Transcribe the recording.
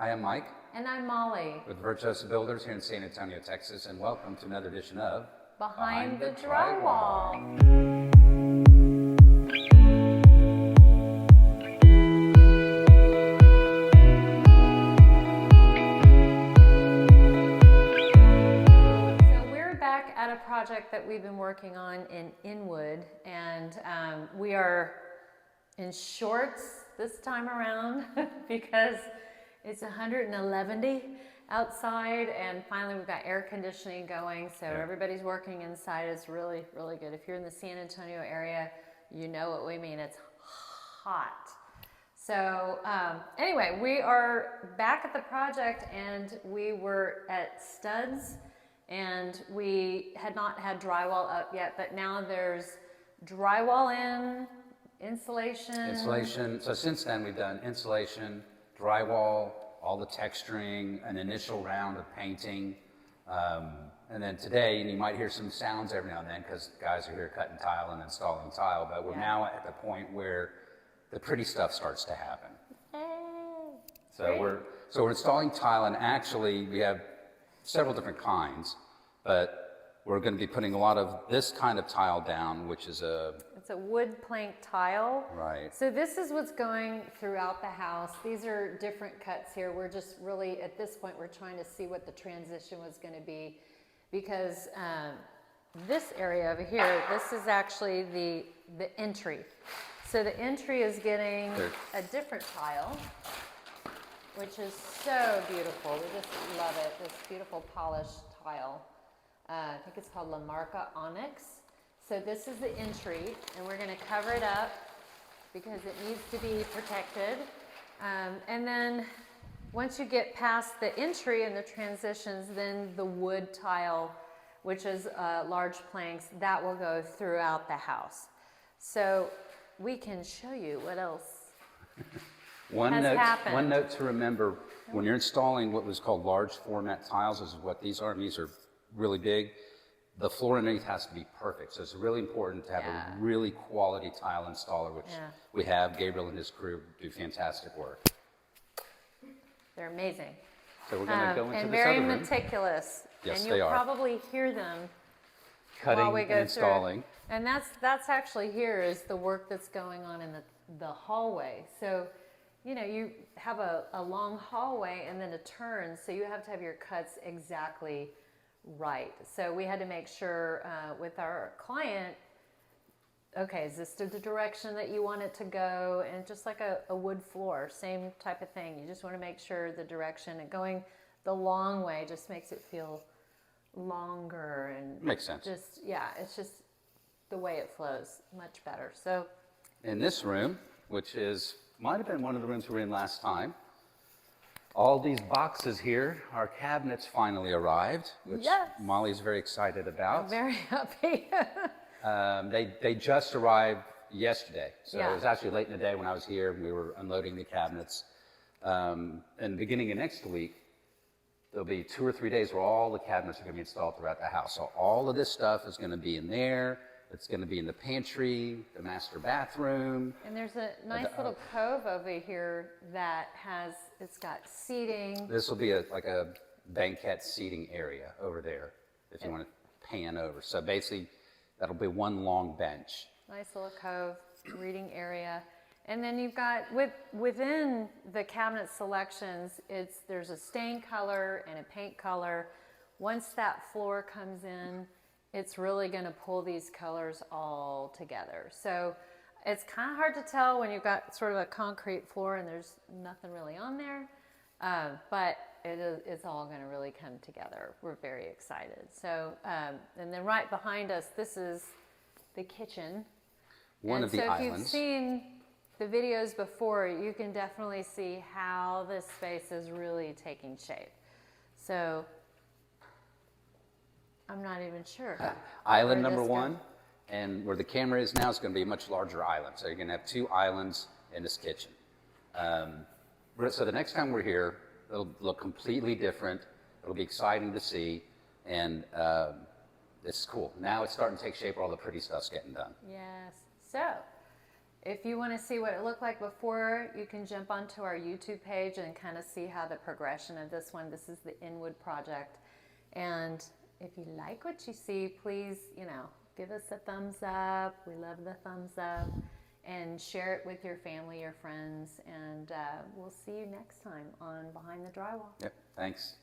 I am Mike And I'm Molly. with Virtuoso Builders here in San Antonio, Texas, and welcome to another edition of Behind the Drywall. So we're back at a project that we've been working on in Inwood, and we are in shorts this time around because it's 111 outside, and finally we've got air conditioning going, so everybody's working inside. It's really, really good. If you're in the San Antonio area, you know what we mean. It's hot. So anyway, we are back at the project, and we were at studs, and we had not had drywall up yet, but now there's drywall in, insulation. So since then we've done insulation, drywall, all the texturing, an initial round of painting, and then today, and you might hear some sounds every now and then because guys are here cutting tile and installing tile, but we're now at the point where the pretty stuff starts to happen. So we're installing tile, and actually we have several different kinds, but we're going to be putting a lot of this kind of tile down, which is It's a wood plank tile. Right. So this is what's going throughout the house. These are different cuts here. We're just really, at this point, we're trying to see what the transition was going to be, because this area over here, this is actually the entry. So the entry is getting a different tile, which is so beautiful. We just love it, this beautiful polished tile. I think it's called La Marca Onyx. So this is the entry, and we're going to cover it up because it needs to be protected. And then once you get past the entry and the transitions, then the wood tile, which is large planks, that will go throughout the house. So we can show you what else has happened. One note to remember, when you're installing what was called large format tiles, this is what these are, and these are really big. The floor underneath has to be perfect, so it's really important to have a really quality tile installer, which we have. Gabriel and his crew do fantastic work. They're amazing. So we're going to go into and this other very room. meticulous. Yes, and they you'll are. probably hear them Cutting while we go and installing. through. And that's actually here is the work that's going on in the hallway. So, you know, you have a long hallway and then a turn, so you have to have your cuts exactly right. So we had to make sure with our client, okay, is this the direction that you want it to go? And just like a wood floor, same type of thing. You just want to make sure the direction, and going the long way just makes it feel longer and Makes sense. Just it's just the way it flows much better. So In this room, which might have been one of the rooms we were in last time, all these boxes here, our cabinets finally arrived, which Molly's very excited about. I'm very happy. They just arrived yesterday, so it was actually late in the day when I was here. We were unloading the cabinets. And beginning of next week, there'll be 2 or 3 days where all the cabinets are going to be installed throughout the house. So all of this stuff is going to be in there. It's going to be in the pantry, the master bathroom. And there's a nice little cove over here that it's got seating. This will be like a banquette seating area over there, if you want to pan over. So basically, that'll be one long bench. Nice little cove, reading area. And then you've got, within the cabinet selections, there's a stain color and a paint color. Once that floor comes in, it's really going to pull these colors all together. So it's kind of hard to tell when you've got sort of a concrete floor and there's nothing really on there, but it's all going to really come together. We're very excited. So, and then right behind us, this is the kitchen. One of the islands. So if you've seen the videos before, you can definitely see how this space is really taking shape. So I'm not even sure. Island number one, and where the camera is now is going to be a much larger island. So you're going to have 2 islands in this kitchen. So the next time we're here, it'll look completely different. It'll be exciting to see, and it's cool. Now it's starting to take shape where all the pretty stuff's getting done. Yes. So If you want to see what it looked like before, you can jump onto our YouTube page and kind of see how the progression of this one. This is the Inwood project. And if you like what you see, please, give us a thumbs up. We love the thumbs up. And share it with your family, your friends. And we'll see you next time on Behind the Drywall. Yep, thanks.